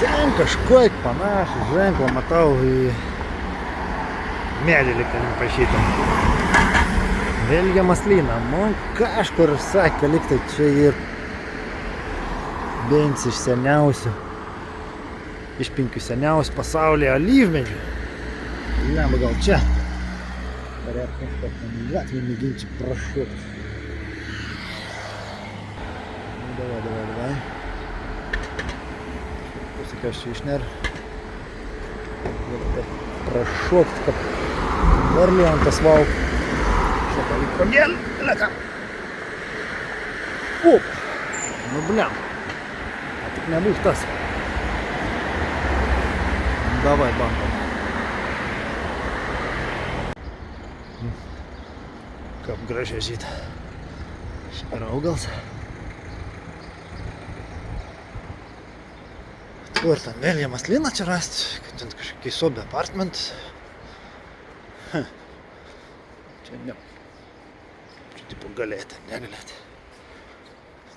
Ten kažkoik panašų ženklą matau į medėlį, ten pašytą. Belgija maslyna. Man kažkur sakė, liktai čia ir vienas iš seniausių, iš 5 seniausių pasaulyje alyvmedžių. Lemba gal čia. Dar kažką ten gatvį mėginčiau prašokti. Давай. Pasakiau, aš čia išner. Prašokti, kad varliantas vauk. Čia palik pagėl. Leka. Op. Nu bliam. A tik nebūs tas. Davai, bandom. Kaip gražiai žyta. Šaraugals. Kur ten Belgija maslyną čia rasti, kad ten kažkokiai sobe apartmentas. Čia ne. Čia tipo galėti, negalėti.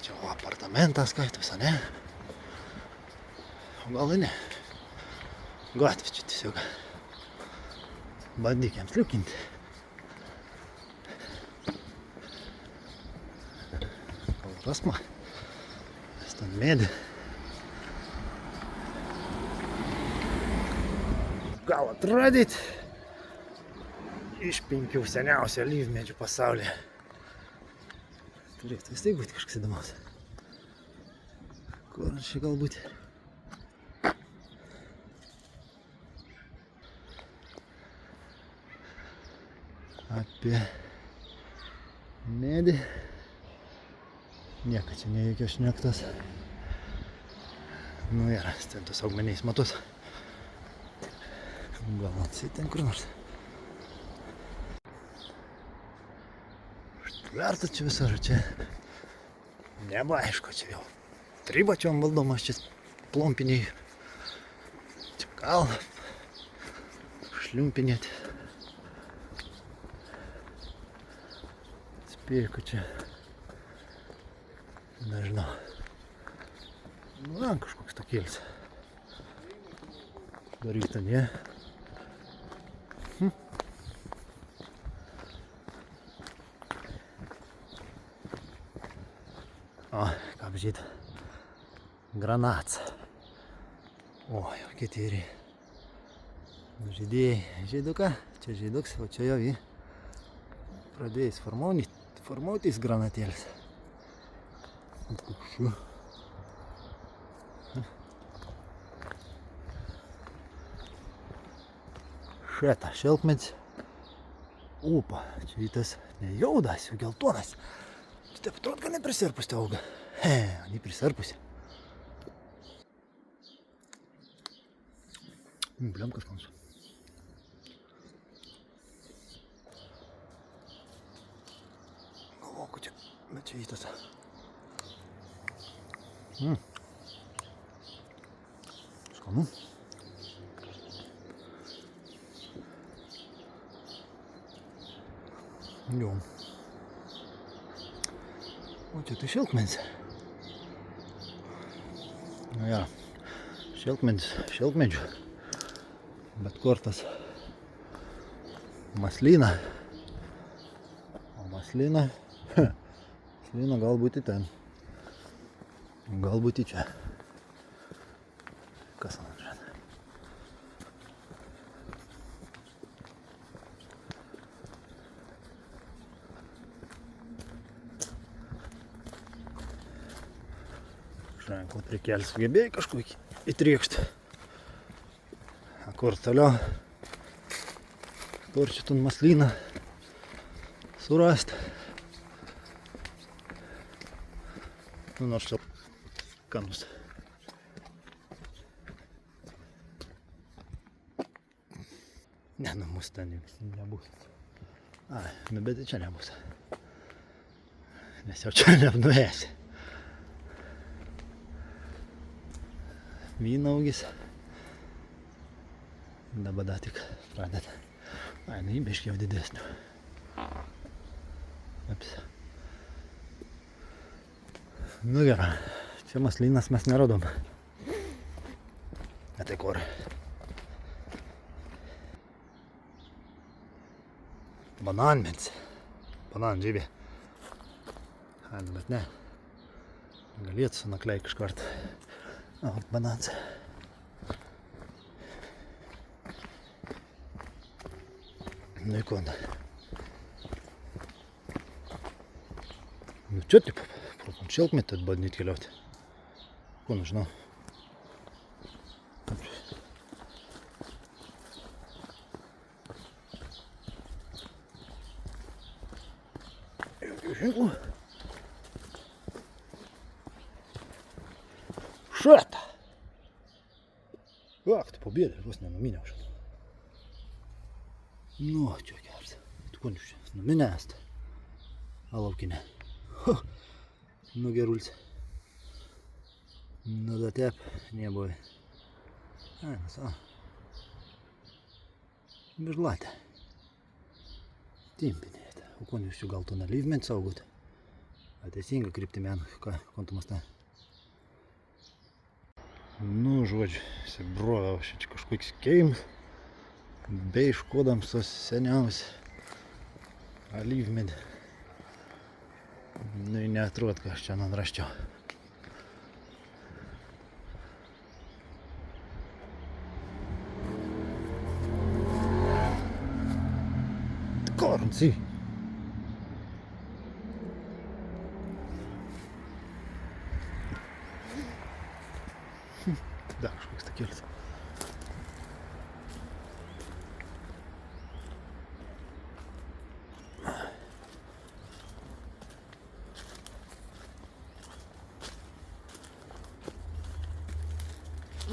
Čia apartamentas skaitos, ne? O gal ne. Gatvė čia tiesiog. Bandyk jiems liukinti. Rasma. Vis ten medį. Gal atradyt iš 5 seniausių alyvmedžių pasaulyje. Turėtų vis tiek būti kažkas įdomus. Kur čia galbūt? Apie medį. Nieko čia nejokios šnektos. Nu yra, ten tos augmeniais matus. Gal atseit ten kur nors. Štverta čia visur, čia nebeaišku, čia jau tribačiom valdomas, čia plompiniai. Čia gal šliumpinėti. Spėju, kad čia nežinau. Nu, kažkoks takėlis. Daryta, ne? O, kaip žyt, granats. O, jau kiti žydėjai. Žyduka, čia žyduks, o čia jau jį pradėjęs formuotis granatėlis. Ant kukščių. Šeta, šelkmedis. Upa, čia tas ne jaudas, jau geltonas. Taip atrodo, kad neprisirpus te auga. Ne prisirpusi. Bliam kažkams. Galvoju, kad čia, bet čia įtas. Skanu. Jo. O čia tai šilkmedis. Nu ja, šilkmedžių. Bet kur tas maslyna. O maslyna galbūt į ten. Galbūt į čia. Kas man žada? Ženklą prikelį sugebėjai kažkokį įtrykštį. Kur toliau? Kur čia ten maslyną surasti? Nu, nors čia skanus. Ne, nu mūsų ten nebus. Ai, nu bet čia nebus. Nes jau čia neapnuėsi. Vynaugis. Dabar dar tik pradeda. Ai, nu biškį jau didesnių. Aps. Nu gerai. Čia maslynas mes nerodom. А tai kur? Bananmedis. Bananžybė. Bet ne. Galėtų sunakleik iškart. Banans. Ну и куда? Ну что ты, просто щелкнет этот боднит келет. Куда нужно? Что это? Ах, ты победа, просто на меня уже. Nu, čo ķērs. Tu konjuši. Nu, minēst. Alaukine. Nu, geruļs. Nu, da tep. Nieboja. Ai, nu, sā. Bežlāte. Timpiniet. U konjuši gal to nelīvmeni saugot. Vai teisinga kryptimēn, kā kontumas tā. Nu, žodžiu, esi brovė, čia kažkoks keimas. Bei škodams tos seniausi alyvmedį. Nu, neatrod, ką aš čia nadraščiau. Korns, Da, kažkoks takėlis.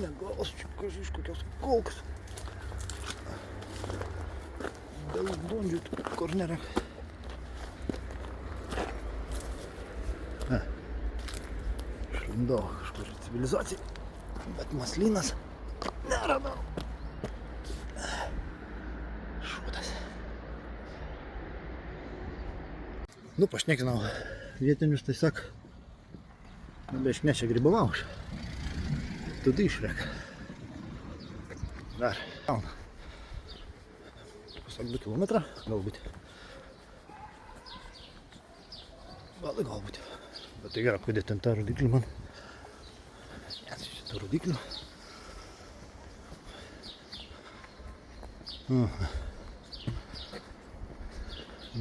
Ne, galas čia kažkaip kokios kolkas. Daug dondžių, kur nėra. Išlindau kažkur civilizacijai, bet maslynas neradau. Šūdas. Nu, pašnekinau vietinius, tai sak, bet ne čia grybavau aš. Туди шрек. Dar. Pasak 2 kilometrą, galbūt. Galbūt. Bet tai gerai, kodėl ten tą rodiklį man. Nes šitą rodiklį.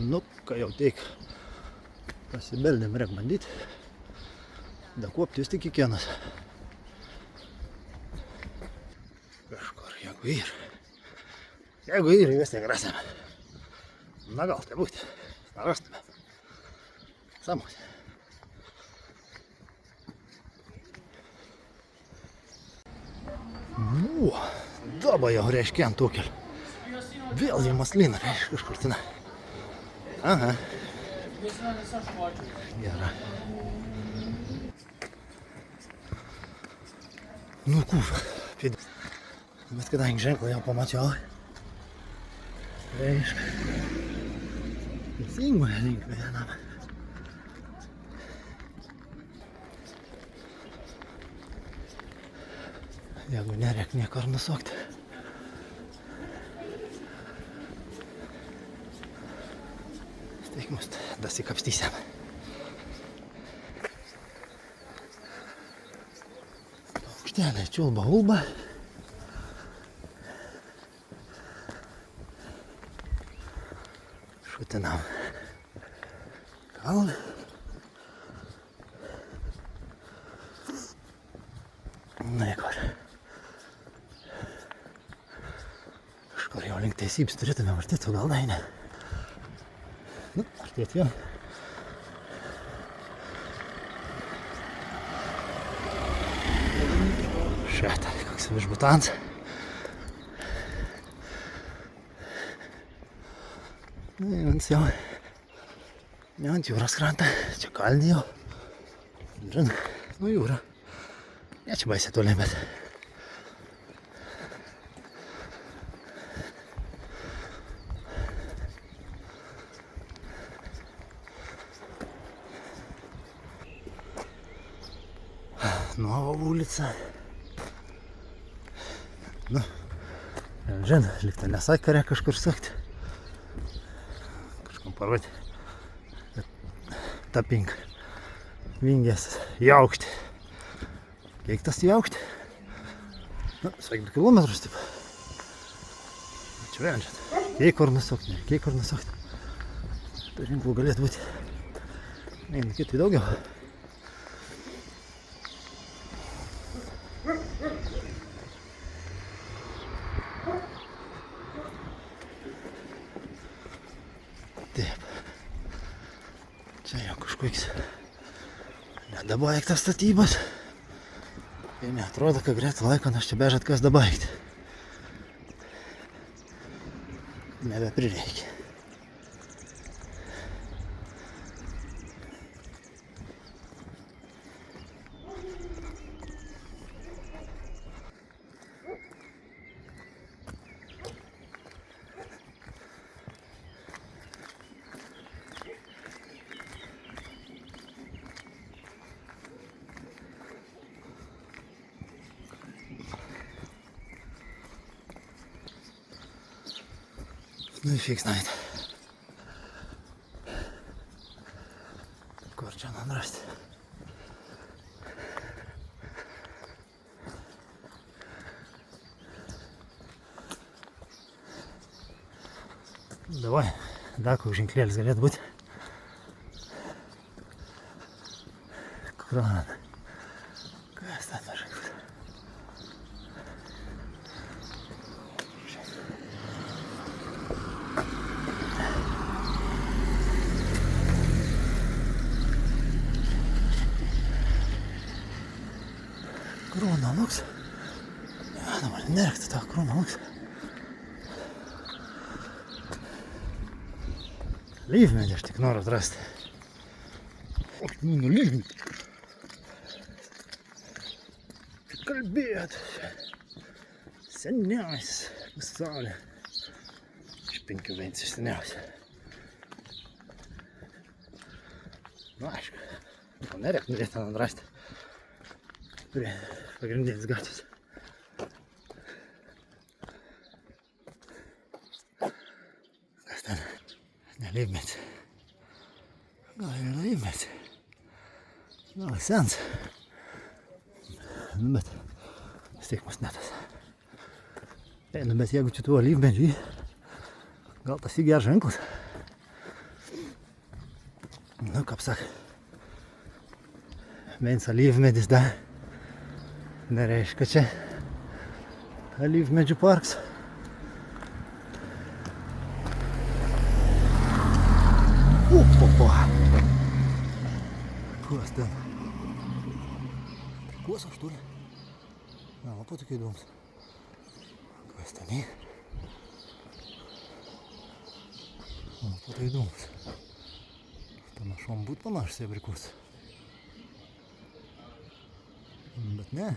Nu, ką jau teik. Pasibeldėm reik bandyt. Dakuopti vis tik kiekvienas. Jeigu ir vis tiek rasime. Na gal tai būti. Rastume. Samus. Nu, dabar jau reiškia ant tokio. Vėl jie maslina, reiškia kažkur ten. Aha. Gerai. Nu, kur. Bet kadangi ženklą jau pamačiau, reiškia, teisingoje linkme einame. Jeigu nereik niekur nusukti. Steikmus dasikapstysim. Paukšteliai čiulba ulba. Šutinam kalną. Na, kur. Kažkur jau link teisybės turėtume vartėti, o gal ne. Nu, artėti jau. Šitą, koks višbutans. Jums jau ne ant jūros krantą, čia kalnė jau. Žin, nu jūra. Ne čia baisiai toliai, bet. Нова улица. Nu, žin, likta nesakare kažkur sakti. Kažkam parodė. Tapink. Vingės į aukštį. Kiek tas į aukštį? Nu, sakyk 2 kilometrus, taip. Čia vėlžiat. Kiek kur nusukti, ne, kiek kur nusukti. Tai ženklų galėtų būti. Eina kitai daugiau. Taip. Čia jau kažkoks nedabaigtas statybos. Ir neatrodo, kad greit laiko, aš čia bežat kas dabaigti. Nebeprireikia. Nu, fiks навіть. Корча нам рости. Давай, да, как ženklėlis galėtų būti. Kur man? Kas ten mažai būtų? Krūna lūks. Ja, dabar nerekti tą krūna lūks. Lyvmedį aš tik noriu atrasti. O, nu lyvmedį. Kaip kalbėt. Seniausias pasaulyje. Iš 5 bent seniausias. Nu, aišku. Gal nereik norėti ten atrasti. Prie pagrindinės gatvės. Kas ten? Ne lyvmedis. Gal yra lyvmedis. Gal sens. Nu, bet vis tiek mus netas. Nu, bet jeigu čia tuo lyvmedžiui, gal tas įger ženklas. Nu, kaip sak. Viens alyvmedis da. Nereiškia čia alyvmedžių parks. Опа! Kas ten? Kuosa, что ли? А, вот такой дом. Kas ten? Вот такой дом. Panašom būt panašus į abrikus. Bet ne.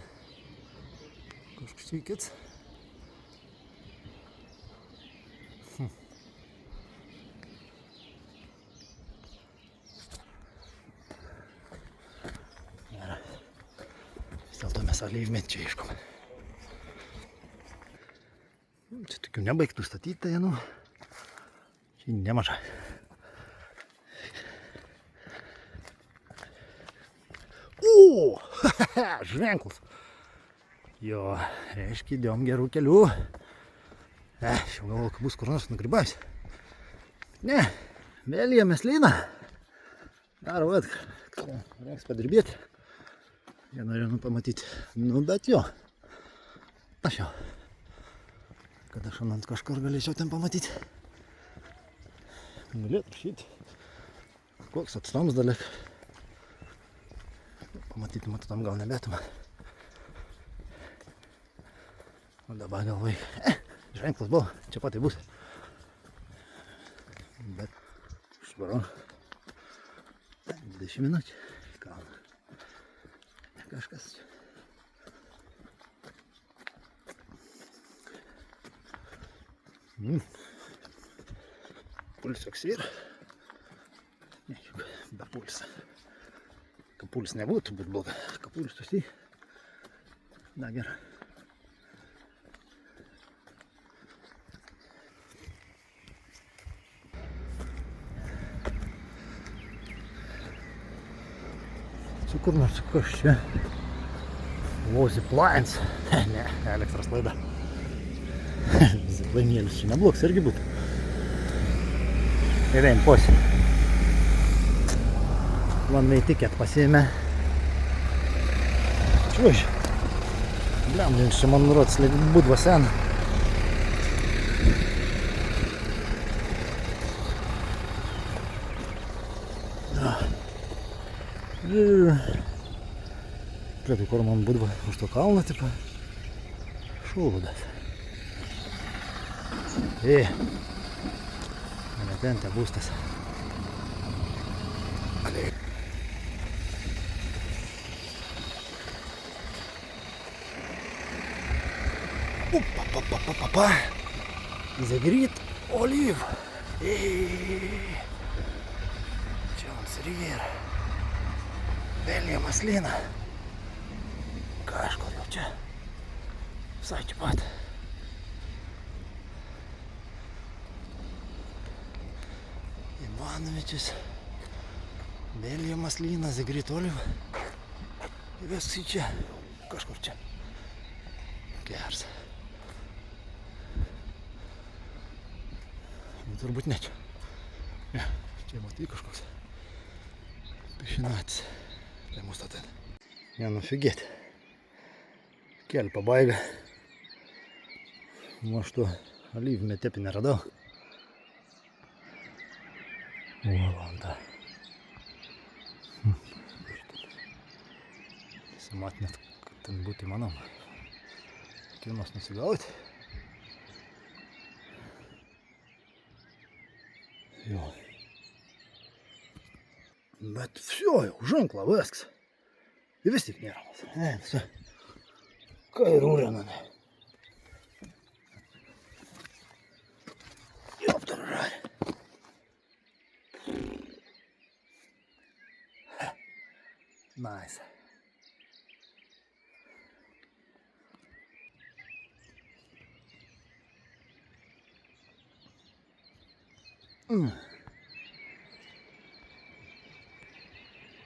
Kažkas čia kits. Gerai. Vis dėlto mes alyvmedį čia ieškom. Čia tokių nebaigtų statyti, nu. Čia nemažai. O! Ženklas. Jo, reiškia, įdėjom gerų kelių. Šiau galvoju, kad bus kur nors nugrybavęs. Ne, vėlėjomės lyną. Dar, vat, reiks padirbėti. Jie norėjau pamatyti. Nu, bet jo. Aš jau. Kad aš anant kažkur galėčiau ten pamatyti. Galėtų rašyti. Koks atstoms dalyk. Pamatyti, tam gal nebėtumą. O dabar galvai, ženklas buvo, čia pat tai bus. Bet švaru. 20 minučių. Gal. Kažkas čia. Pulsioks yra. Ne, be pulsą. Puls nebūtų būt bloga, kad pulstus į. Da, gerai. Čia kur nors kas čia? Zipplines. Ne, elektros laida. Ziplainėlis čia nebloks irgi būtų. Ir eim posi. One way ticket pasiėmė. Čiuoži. Bliam, čia man nurods Budva sen. Prie kur man Budva už to kalną, tipo. Šuldas. Mane ten te būstas. Опа-па-па-па-па-па. Загорит олив. Čons Riviera. Belija maslina. Kažkur jau čia. Visai čia pat. Ivanovičius. Belija maslina, Загорит олив. Ir viskas čia. Kažkur čia. Geras. Turbūt ne čia. Ne, čia matai kažkoks pišinatis. Tai mūsų ten. Ne, nufigėti. Keli pabaiga. Aš tu alyvmetį tepį neradau. Valanda. Simat net, kad ten būtų įmanoma. Kinos nusigauti. Jo. Bet все, jau ženklą viskas. Ir vis tik nėra. Все. Kairūrė mane. Joptarai. Nice.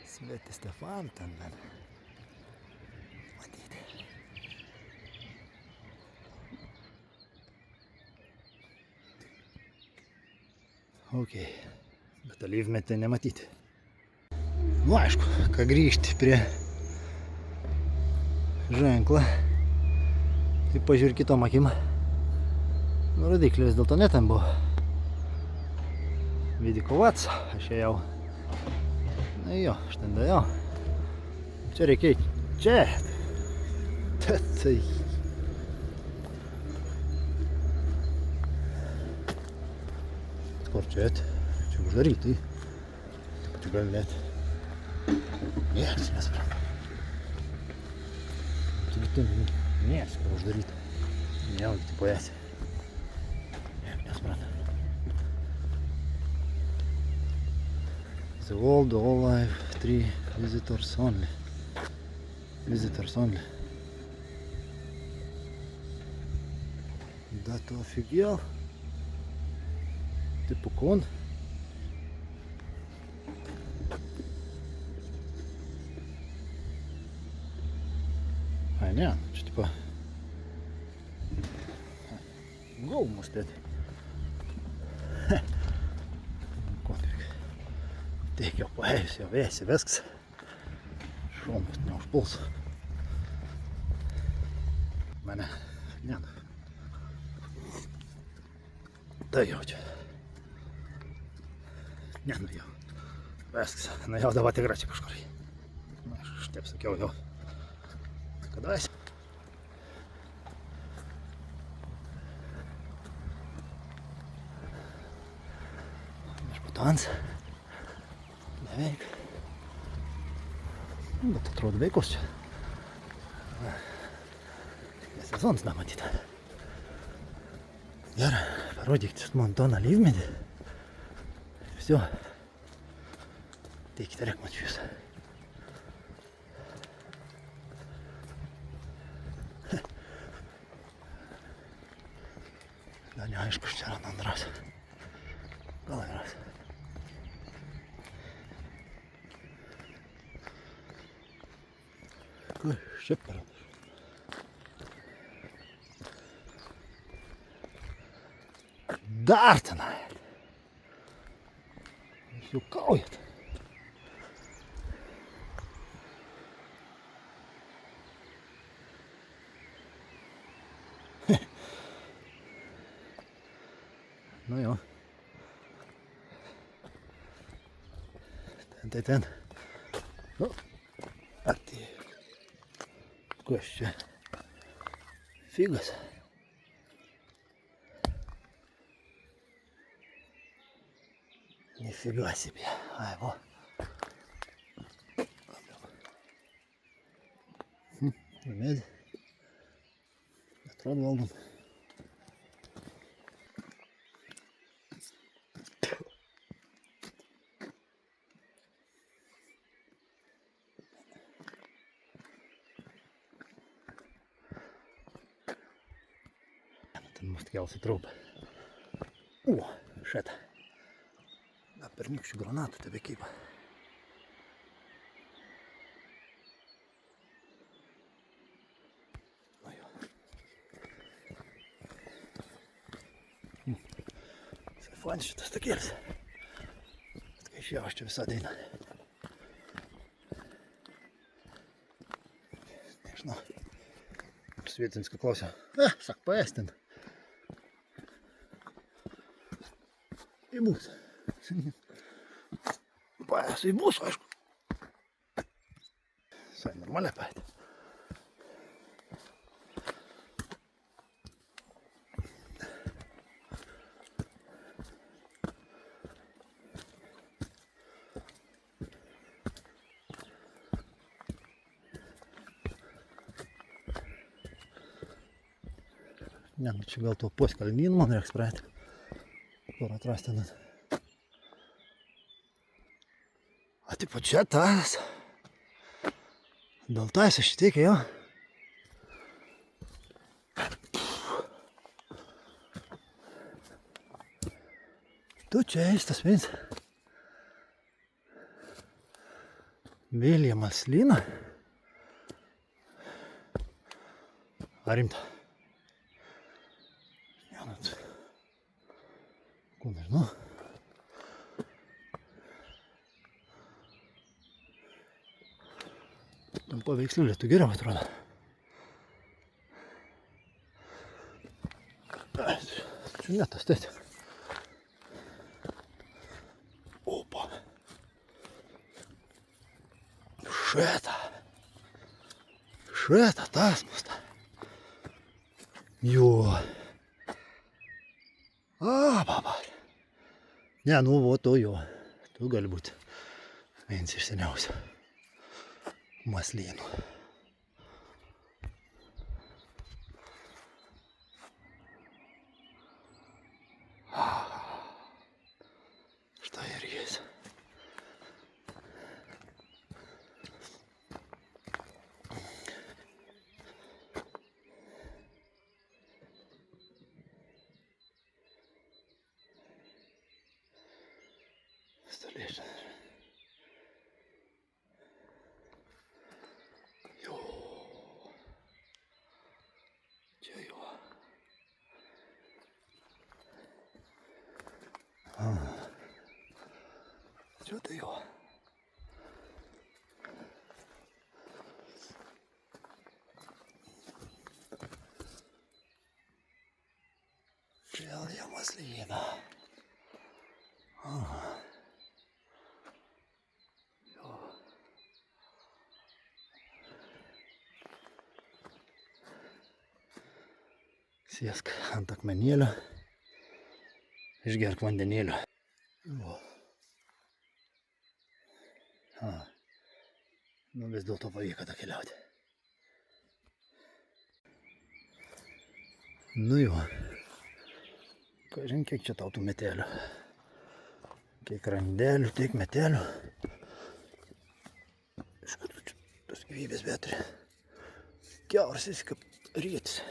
Sveti Stefan ten dar. Matyti. Ok. Bet alyvmetį nematyti. Nu aišku, ką grįžti prie ženklą. Tai pažiūrėk kitom akim. Rodiklį vis dėlto ne ten buvo. Vidikovac, aš ėjau. Na jo, aš ten dėjau. Čia reikia čia. Tai. Kur čia eit? Čia uždarytai. Čia gali net. Niekas nespranta. Taigi tu niekas uždaryta. Nejaugi tipo esi. Nespranta. The World All Life 3 visitors only. Visitors only. Да ты офигел? Ты пукон? А, не, что типа... Гол может. Tik jau paėjus, jau vėsi viskas. Šomas neužpuls. Mane, ne. Tai jau čia. Ne, nu jau. Viskas. Nu jau dabar tikrai čia kažkur. Na, aš taip sakiau jau. Kadais. Nešpatans. Neveik. Bet atrodo veikos čia. Sezonas nematyti. Gerai, parodykit man toną alyvmedį. Все. Teikite rekomendacijus. Dar neaišku, čia yra antras. Gal geras. Kas čia per? Dar tenai. Jūs juokaujat. Nu jo. Ten. Nu, atėjo. Kas čia? Figas. Нифига себе. Ай, во. Медь. Atrodo valdom. Ten måste gausi trūpa. O, šitą. Na, pernykščių granatų tebekyba. Nu jo. Visai fainis šitas takėlis. Bet kai išėjau, čia visą dainą. Nežinau. Vietinis, kai klausia. Sak, paėstin. Į mūsų. Paėsiu į mūsų, aišku. Visai normaliai paėti. Ne, nu čia gal to poskalnyn man reiks praeiti. Kur atrasti net. A tipo čia tas. Dėl to jis ištikė jo. Tu čia eis tas viens. Viljamas Lina. Ar rimta? Ko nežinau. Tam paveiksliulė tu geriau atrodo. Čia ne tas tėti. Opa. Šitą tas musta. Jo. Baba. Ne, nu, o to jo. Tu gali būti vienas iš seniausių maslynų. Štai ir jis. Stolėčia. Jo. Čia jo. Čia tai jo. Čia jau maslyna. Sėsk ant akmenėlio, išgerk vandenėlio. Nu vis dėlto pavyko tą keliauti. Nu jo, kažin kiek čia tau tų metelių. Kiek randelių, tiek metelių. Iš karto čia tos gyvybės beturi. Kiauras esi kaip rytis.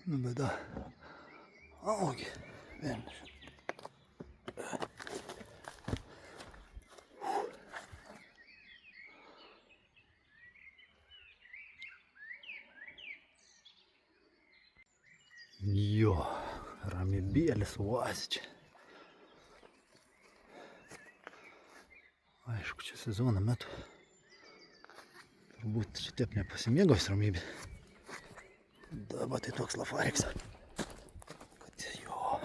Nu bėda. Augi. Velniš. Jo, ramybėlis oazė čia. Aišku, čia sezono metu. Turbūt čia taip nepasimėgos ramybė. Dabar tai toks lafariks. Kad jo.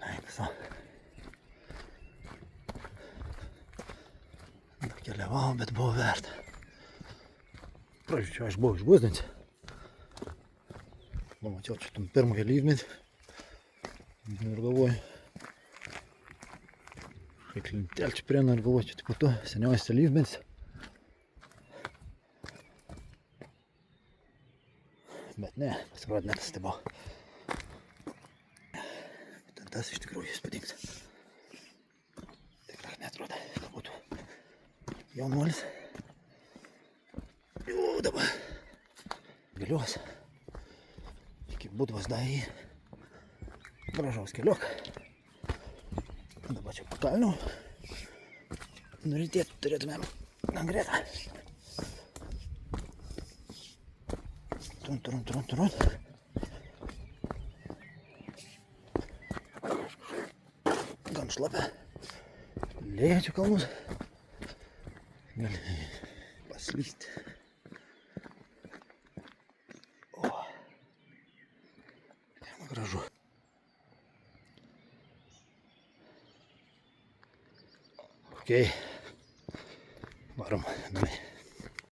Eina sau. Keliavau, bet buvo verta. Pradžiu čia aš buvau išgūsdinti. Pamačiau čia tam pirmąją lygmenį. Ir galvoju. Kaip lintelčių prieina ir galvoju, čia tik po to seniausias lygmenis. Bet ne, pasirodė net tas tai buvo. Ten tas iš tikrųjų įspūdingas. Tikrai neatrodo, kad būtų jaunuolis. Jau dabar galiuos. Iki Budvos daį gražaus keliuką. Dabar čia pakalniau. Nurytėti turėtumėm gretą. Turun. Gan šlapia. Lėčiau kalnus. Gali paslysti. O. Ten gražu. Okei. Varom namai.